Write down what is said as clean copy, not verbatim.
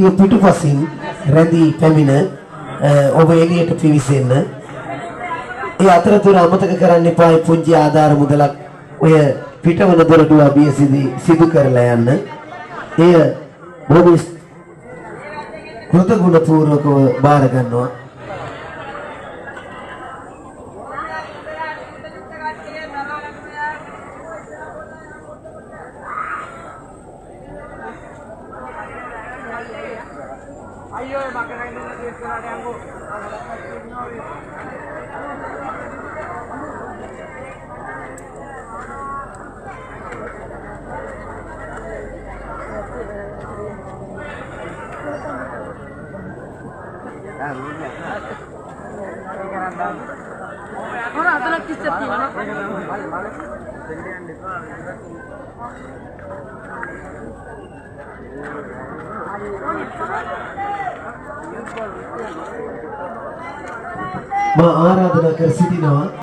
කුටිය පිටුපසින් රැඳී පැමිණ ඔබ එළියට පිවිසෙන්න. ඒ අතරතුර අමතක කරන්න එපා පුංචි ආධාර මුදලක් ඔය පිටවන දොරටුව අභියසිදී සිදු කරලා යන්න. එය බොහොම කෘතගුණපූර්වකව බාර ගන්නවා. අයියෝ මකරන්නේ නැති ඉස්සරහට යන්කෝ orang ada lagi setiap mana? මා ආරාධනා කර සිටිනවා